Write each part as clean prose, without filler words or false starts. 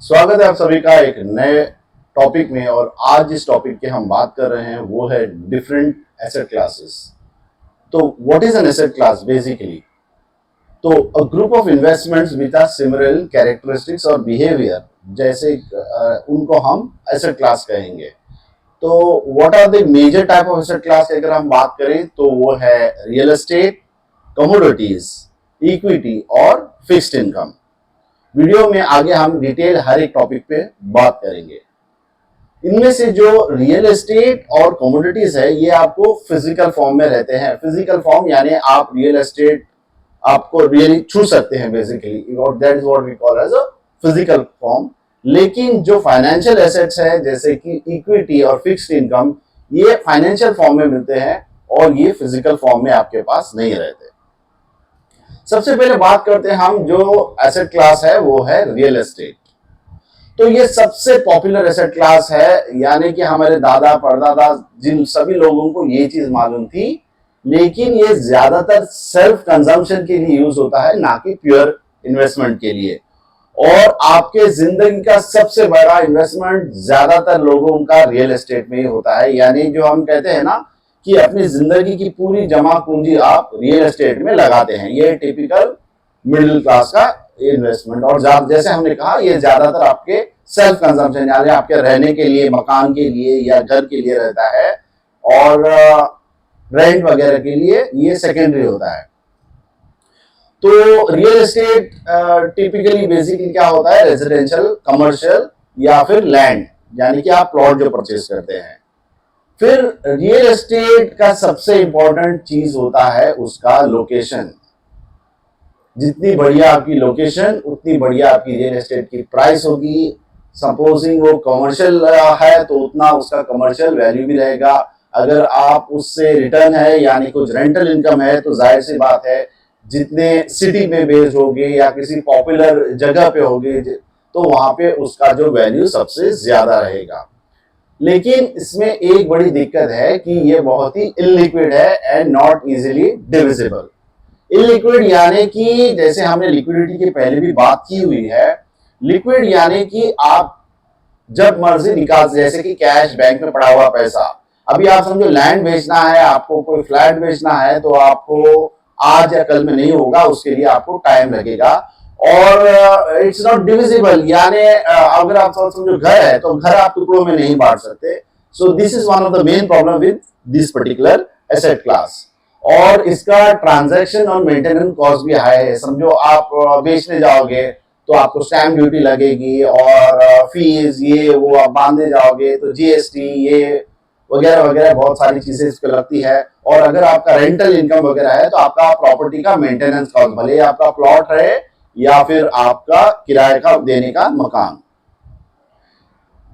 स्वागत है आप सभी का एक नए टॉपिक में। और आज जिस टॉपिक की हम बात कर रहे हैं वो है डिफरेंट एसेट क्लासेस। तो what is an asset class basically? तो a group of investments with are similar characteristics और बिहेवियर, जैसे उनको हम एसेट क्लास कहेंगे। तो what are the major type of asset class अगर हम बात करें तो वो है रियल एस्टेट, कमोडिटीज, इक्विटी और फिक्स्ड इनकम। वीडियो में आगे हम डिटेल हर एक टॉपिक पे बात करेंगे। इनमें से जो रियल एस्टेट और कमोडिटीज है ये आपको फिजिकल फॉर्म में रहते हैं। फिजिकल फॉर्म यानी आप रियल एस्टेट आपको रियली छू सकते हैं basically, that is what we call as a physical form. लेकिन जो फाइनेंशियल एसेट्स है जैसे कि इक्विटी और फिक्स्ड इनकम, ये फाइनेंशियल फॉर्म में मिलते हैं और ये फिजिकल फॉर्म में आपके पास नहीं रहते। सबसे पहले बात करते हैं हम जो एसेट क्लास है वो है रियल एस्टेट। तो ये सबसे पॉपुलर एसेट क्लास है, यानी कि हमारे दादा परदादा जिन सभी लोगों को ये चीज मालूम थी, लेकिन ये ज्यादातर सेल्फ कंजम्पशन के लिए यूज होता है, ना कि प्योर इन्वेस्टमेंट के लिए। और आपके जिंदगी का सबसे बड़ा इन्वेस्टमेंट ज्यादातर लोगों का रियल एस्टेट में ही होता है। यानी जो हम कहते हैं ना कि अपनी जिंदगी की पूरी जमा पूंजी आप रियल एस्टेट में लगाते हैं, ये टिपिकल मिडिल क्लास का इन्वेस्टमेंट। और जैसे हमने कहा ये ज्यादातर आपके सेल्फ कंजम्पशन यानी आपके रहने के लिए, मकान के लिए या घर के लिए रहता है, और रेंट वगैरह के लिए ये सेकेंडरी होता है। तो रियल एस्टेट टिपिकली बेसिकली क्या होता है, रेजिडेंशियल, कमर्शियल या फिर लैंड, यानी कि आप प्लॉट जो परचेज करते हैं। फिर रियल एस्टेट का सबसे इंपॉर्टेंट चीज होता है उसका लोकेशन। जितनी बढ़िया आपकी लोकेशन उतनी बढ़िया आपकी रियल एस्टेट की प्राइस होगी। सपोजिंग वो कमर्शियल है तो उतना उसका कमर्शियल वैल्यू भी रहेगा। अगर आप उससे रिटर्न है यानी कुछ रेंटल इनकम है तो जाहिर सी बात है जितने सिटी में बेस्ड होगे या किसी पॉपुलर जगह पे होगे तो वहां पे उसका जो वैल्यू सबसे ज्यादा रहेगा। लेकिन इसमें एक बड़ी दिक्कत है कि ये बहुत ही इलिक्विड है and not easily divisible. Illiquid यानी कि जैसे हमने लिक्विडिटी की पहले भी बात की हुई है, लिक्विड यानी कि आप जब मर्जी निकाल, जैसे कि कैश बैंक में पड़ा हुआ पैसा। अभी आप समझो लैंड बेचना है, आपको कोई फ्लैट बेचना है तो आपको आज या कल में नहीं होगा, उसके लिए आपको टाइम लगेगा। और इट्स नॉट डिविजिबल, यानी अगर आप समझो घर है तो घर आप टुकड़ों में नहीं बांट सकते। सो this is one of the main problem with this particular asset class. और इसका ट्रांजैक्शन और मेंटेनेंस कॉस्ट भी हाई है। समझो आप बेचने जाओगे तो आपको स्टैम्प ड्यूटी लगेगी और फीस ये वो आप बांधने जाओगे तो जीएसटी ये वगैरह वगैरह बहुत सारी चीजें इस पे लगती है। और अगर आपका रेंटल इनकम वगैरह है तो आपका प्रॉपर्टी का मेंटेनेंस कॉस्ट, भले आपका प्लॉट रहे या फिर आपका किराए का देने का मकान।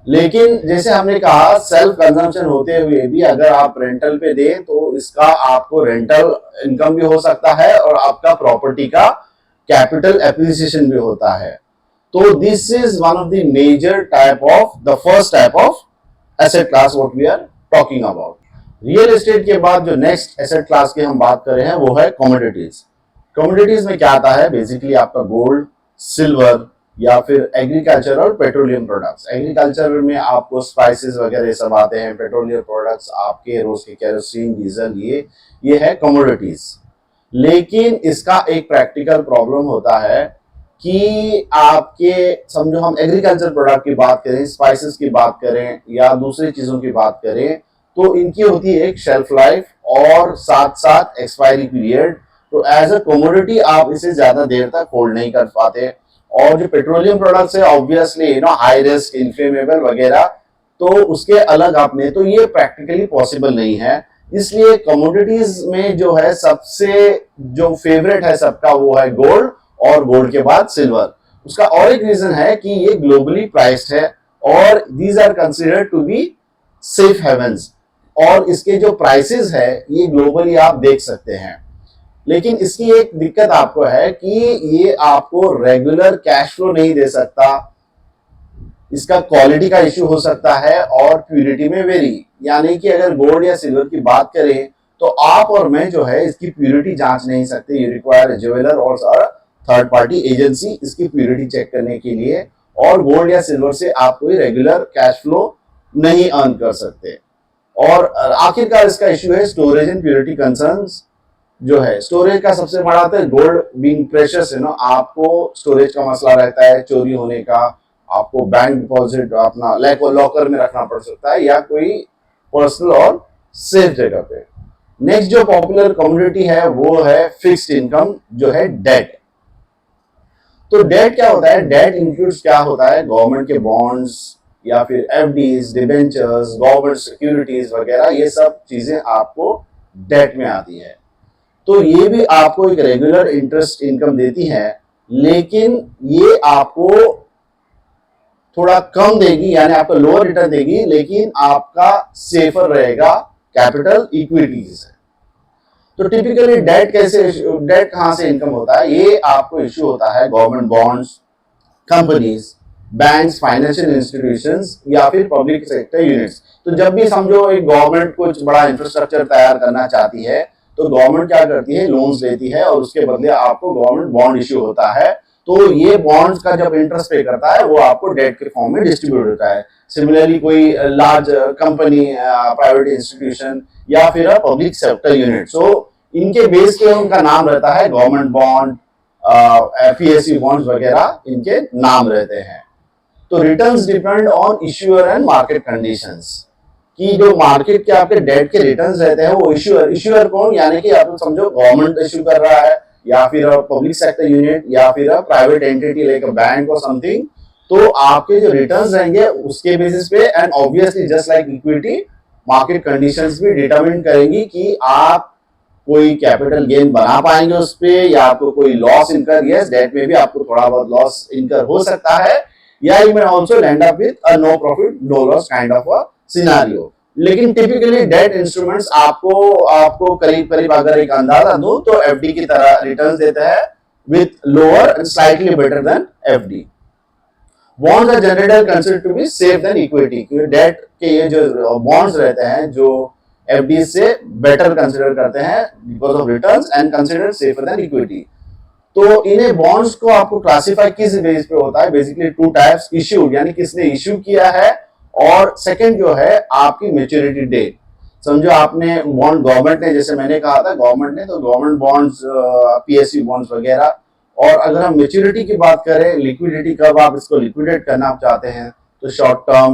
लेकिन जैसे हमने कहा सेल्फ कंजम्पशन होते हुए भी अगर आप रेंटल पे दें तो इसका आपको रेंटल इनकम भी हो सकता है और आपका प्रॉपर्टी का कैपिटल एप्रिसिएशन भी होता है। तो this is one of the major type of the first type of asset class what we are talking about. Real estate के बाद जो नेक्स्ट एसेट क्लास की हम बात कर रहे हैं वो है कमोडिटीज। कमोडिटीज में क्या आता है, बेसिकली आपका गोल्ड, सिल्वर या फिर एग्रीकल्चर और पेट्रोलियम प्रोडक्ट्स। एग्रीकल्चर में आपको स्पाइसेस वगैरह सब आते हैं, पेट्रोलियम प्रोडक्ट्स आपके रोज के केरोसिन, डीजल, ये है कमोडिटीज। लेकिन इसका एक प्रैक्टिकल प्रॉब्लम होता है कि आपके समझो हम एग्रीकल्चर प्रोडक्ट की बात करें, स्पाइसेस की बात करें या दूसरी चीजों की बात करें तो इनकी होती है एक शेल्फ लाइफ और साथ साथ एक्सपायरी पीरियड। तो एज अ कमोडिटी आप इसे ज्यादा देर तक होल्ड नहीं कर पाते। और जो पेट्रोलियम प्रोडक्ट्स है ऑब्वियसली हाई रिस्क, इन्फ्लेमेबल वगैरह, तो उसके अलग आपने तो ये प्रैक्टिकली पॉसिबल नहीं है। इसलिए कमोडिटीज में जो है सबसे जो फेवरेट है सबका वो है गोल्ड और गोल्ड के बाद सिल्वर। उसका और एक रीजन है कि ये ग्लोबली प्राइस्ड है और these are considered to be safe havens. और इसके जो प्राइसेस है ये ग्लोबली आप देख सकते हैं। लेकिन इसकी एक दिक्कत आपको है कि ये आपको रेगुलर कैश फ्लो नहीं दे सकता, इसका क्वालिटी का इश्यू हो सकता है और प्यूरिटी में वेरी। यानी कि अगर गोल्ड या सिल्वर की बात करें तो आप और मैं जो है इसकी प्यूरिटी जांच नहीं सकते। यू रिक्वायर ज्वेलर और थर्ड पार्टी एजेंसी इसकी प्यूरिटी चेक करने के लिए। और गोल्ड या सिल्वर से आप कोई रेगुलर कैश फ्लो नहीं अर्न कर सकते। और आखिरकार इसका इश्यू है स्टोरेज एंड प्योरिटी कंसर्न्स जो है। स्टोरेज का सबसे बड़ा आता है गोल्ड बीइंग प्रेशियस है ना, आपको स्टोरेज का मसला रहता है चोरी होने का, आपको बैंक डिपॉजिट अपना लॉकर में रखना पड़ सकता है या कोई पर्सनल और सेफ जगह पे। नेक्स्ट जो पॉपुलर कम्युनिटी है वो है फिक्स्ड इनकम जो है डेट। तो डेट क्या होता है? डेट इंक्लूड्स क्या होता है? गवर्नमेंट के बॉन्ड्स या फिर एफडीज, डिबेंचर्स, गवर्नमेंट सिक्योरिटीज वगैरह, ये सब चीजें आपको डेट में आती है। तो ये भी आपको एक रेगुलर इंटरेस्ट इनकम देती है, लेकिन ये आपको थोड़ा कम देगी, यानी आपको लोअर रिटर्न देगी, लेकिन आपका सेफर रहेगा कैपिटल इक्विटीज है। तो टिपिकली डेट कहां से इनकम होता है? ये आपको इश्यू होता है government bonds, companies, banks, financial institutions या फिर पब्लिक सेक्टर यूनिट्स। तो जब भी समझो एक गवर्नमेंट कुछ बड़ा इंफ्रास्ट्रक्चर तैयार करना चाहती है तो गवर्नमेंट क्या करती है? लोन्स लेती है और उसके बदले आपको गवर्नमेंट बॉन्ड इश्यू होता है। तो ये बॉन्ड्स का जब इंटरेस्ट पे करता है वो आपको डेट के फॉर्म में डिस्ट्रीब्यूट होता है। सिमिलरली कोई लार्ज कंपनी, प्राइवेट इंस्टीट्यूशन या फिर पब्लिक सेक्टर यूनिट, सो इनके बेस के उनका नाम रहता है गवर्नमेंट बॉन्ड, पीएसयू बॉन्ड्स वगैरह इनके नाम रहते हैं। तो returns depend on issuer and market conditions, कि जो मार्केट के आपके डेट के रिटर्न्स रहते हैं वो इश्यूअर कौन, यानी कि आप समझो गवर्नमेंट इश्यू कर रहा है या फिर पब्लिक सेक्टर यूनिट या फिर private entity like a bank और समथिंग। तो आपके जो रिटर्न्स रहेंगे उसके बेसिस पे, and obviously just like equity, market conditions भी डिटरमिन करेंगी कि आप कोई कैपिटल गेन बना पाएंगे उस पे या आपको कोई लॉस इनकर। यस, डेट में भी आपको थोड़ा बहुत लॉस इनकर हो सकता है, या you may also land up with a no profit no loss kind of a scenario. लेकिन टिपिकली डेट इंस्ट्रूमेंट्स आपको करीब करीब अगर एक अंदाजा दूं तो एफडी की तरह रिटर्न्स देता है with lower and slightly better than FD. Bonds are generally considered to be safe than equity, क्योंकि डेट के ये जो बॉन्ड्स रहते हैं जो एफडी से बेटर कंसीडर करते हैं because of returns and considered safer than equity. तो इन्हें बॉन्ड्स को आपको क्लासिफाई किस बेस पे होता है? बेसिकली टू टाइप्स, इश्यूड यानी किसने इश्यू किया है, और सेकंड जो है आपकी मैच्योरिटी डेट। समझो आपने बॉन्ड गवर्नमेंट ने, जैसे मैंने कहा था गवर्नमेंट ने, तो गवर्नमेंट बॉन्ड्स, पीएसयू बॉन्ड्स वगैरह। और अगर हम मैच्योरिटी की बात करें, लिक्विडिटी, कब आप इसको लिक्विडेट करना चाहते हैं, तो short term,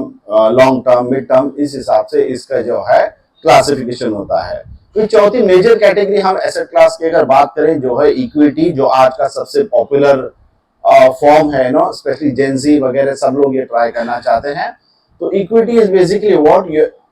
long term, mid term, इस हिसाब से इसका जो है क्लासिफिकेशन होता है। तो चौथी मेजर कैटेगरी हम एसेट क्लास की अगर बात करें जो है इक्विटी, जो आज का सबसे पॉपुलर फॉर्म है नो, स्पेशली जेंजी वगैरह सब लोग ये ट्राई करना चाहते हैं। तो equity is basically what,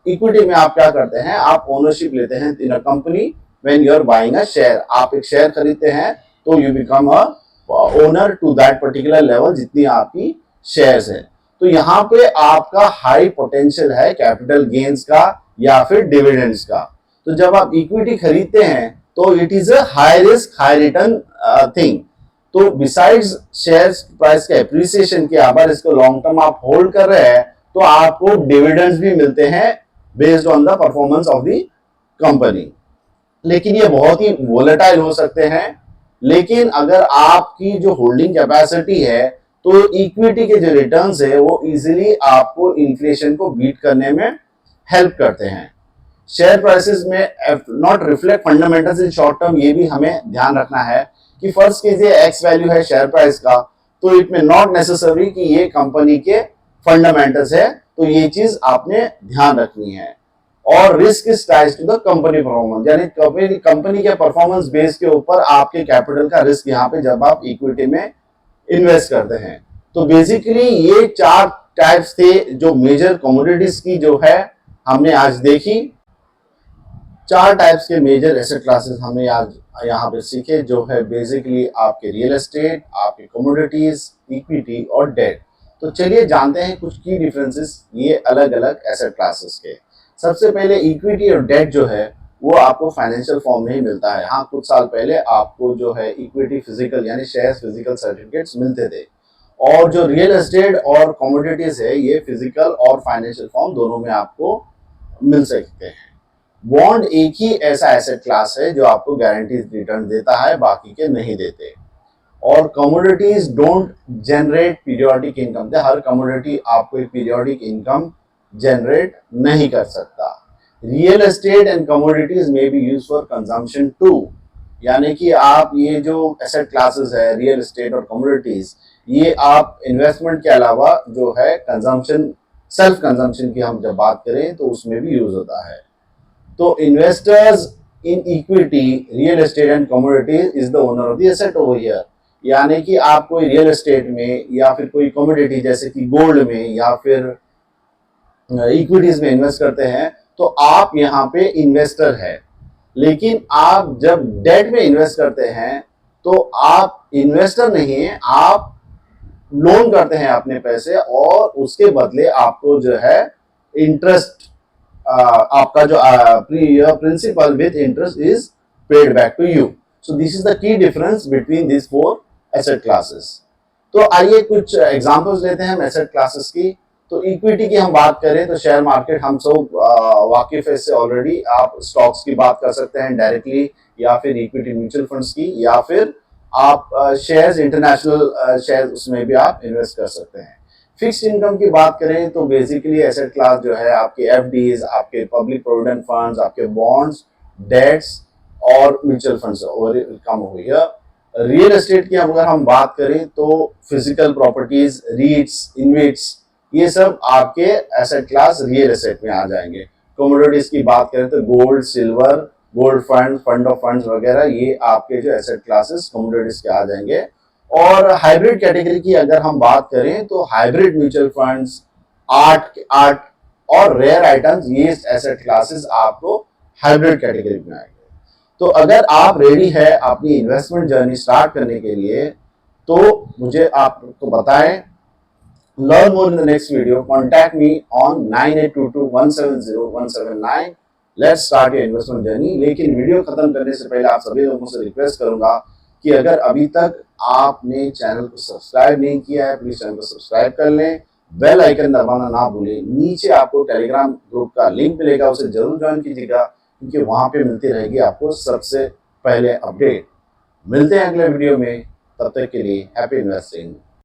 equity में आप क्या करते हैं? आप ओनरशिप लेते हैं in a company when you are buying a share. आप एक शेयर खरीदते हैं तो you become a owner to that particular level जितनी आपकी शेयर्स है। तो यहाँ पे आपका हाई पोटेंशियल है कैपिटल गेन्स का या फिर डिविडेंड्स का। तो जब आप इक्विटी खरीदते हैं तो it is a high risk high return thing. तो बिसाइड्स शेयर प्राइस के एप्रिसिएशन के, अगर इसको लॉन्ग टर्म आप होल्ड कर रहे हैं तो आपको डिविडेंड्स भी मिलते हैं based on the performance of the company. लेकिन ये बहुत ही वोलेटाइल हो सकते हैं। लेकिन अगर आपकी जो होल्डिंग कैपेसिटी है तो इक्विटी के जो रिटर्न्स है वो इजीली आपको इन्फ्लेशन को बीट करने में हेल्प करते हैं। शेयर प्राइसेस में not reflect fundamentals in short term, ये भी हमें ध्यान रखना है कि फर्ज कीजिए एक्स वैल्यू है शेयर प्राइस का, तो इट में नॉट नेसेसरी कि ये कंपनी के फंडामेंटल्स है। तो ये चीज आपने ध्यान रखनी है। और risk is tied to the company performance, यानी कंपनी के परफॉर्मेंस बेस के ऊपर आपके कैपिटल का रिस्क यहाँ पे जब आप इक्विटी में इन्वेस्ट करते हैं। तो बेसिकली ये चार टाइप्स थे जो मेजर कमोडिटीज की जो है हमने आज देखी। चार टाइप्स के मेजर एसेट क्लासेस हमने आज यहाँ पे सीखे, जो है बेसिकली आपके रियल एस्टेट, आपके कमोडिटीज, इक्विटी और डेट। तो चलिए जानते हैं कुछ की डिफरेंसेस ये अलग अलग एसेट क्लासेस के। सबसे पहले इक्विटी और डेट जो है वो आपको फाइनेंशियल फॉर्म में ही मिलता है। हाँ, कुछ साल पहले आपको जो है इक्विटी फिजिकल यानी शेयर्स फिजिकल सर्टिफिकेट्स मिलते थे, और जो रियल एस्टेट और कमोडिटीज है ये फिजिकल और फाइनेंशियल फॉर्म दोनों में आपको मिल सकते हैं। बॉन्ड एक ही ऐसा एसेट क्लास है जो आपको गारंटीड रिटर्न देता है, बाकी के नहीं देते। और commodities don't generate periodic income. हर कमोडिटी आपको एक पीरियोडिक इनकम जनरेट नहीं कर सकता। Real estate and commodities may be use for consumption too, यानी कि आप ये जो एसेट क्लासेस है रियल एस्टेट और कमोडिटीज, ये आप इन्वेस्टमेंट के अलावा जो है कंजम्पशन, सेल्फ कंजम्पशन की हम जब बात करें तो उसमें भी यूज होता है। तो investors in equity, real estate and commodities is the owner of the asset over here. यानी कि आप कोई रियल एस्टेट में या फिर कोई कमोडिटी जैसे कि गोल्ड में या फिर इक्विटीज में इन्वेस्ट करते हैं तो आप यहाँ पे इन्वेस्टर है। लेकिन आप जब डेट में इन्वेस्ट करते हैं तो आप इन्वेस्टर नहीं है, आप लोन करते हैं अपने पैसे और उसके बदले आपको जो है इंटरेस्ट, आपका जो principal with interest is paid back to you. So this is the key difference between this four asset classes. तो आइए कुछ एग्जांपल्स लेते हैं हम एसेट क्लासेस की। तो इक्विटी की हम बात करें तो शेयर मार्केट हम सब वाकिफ है इससे ऑलरेडी। आप स्टॉक्स की बात कर सकते हैं डायरेक्टली, या फिर इक्विटी म्यूचुअल फंड्स की, या फिर आप शेयर्स, इंटरनेशनल शेयर्स, उसमें भी आप इन्वेस्ट कर सकते हैं। फिक्स्ड इनकम की बात करें तो बेसिकली एसेट क्लास जो है आपके एफडीज, आपके पब्लिक प्रोविडेंट फंड्स, आपके बॉन्ड्स, डेट्स और म्यूचुअल फंड्स और कम हो गया। रियल एस्टेट की अगर हम बात करें तो फिजिकल प्रॉपर्टीज, रीट्स, इन्वेट्स, ये सब आपके एसेट क्लास रियल एस्टेट में आ जाएंगे। कमोडिटीज की बात करें तो gold, silver, gold fund, fund of funds वगैरह, ये आपके जो एसेट क्लासेस कमोडिटीज के आ जाएंगे। और हाइब्रिड कैटेगरी की अगर हम बात करें तो हाइब्रिड म्यूचुअल फंड्स, आर्ट और रेयर आइटम्स, ये एसेट क्लासेस आपको हाइब्रिड कैटेगरी में आएंगे। तो अगर आप रेडी है अपनी इन्वेस्टमेंट जर्नी स्टार्ट करने के लिए तो मुझे आपको बताएं। Learn more in the next video. Contact me on 9822170179. Let's start your investment journey. लेकिन वीडियो खत्म करने से पहले आप सभी लोगों से रिक्वेस्ट करूंगा कि अगर अभी तक आपने चैनल को सब्सक्राइब नहीं किया है, प्लीज चैनल को सब्सक्राइब कर लें, बेल आइकन दबाना ना भूलें। नीचे आपको टेलीग्राम ग्रुप का लिंक मिलेगा, उसे जरूर ज्वाइन कीजिएगा क्योंकि वहां पे मिलती रहेगी आपको सबसे पहले अपडेट। मिलते हैं अगले वीडियो में, तब तक के लिए हैप्पी इन्वेस्टिंग।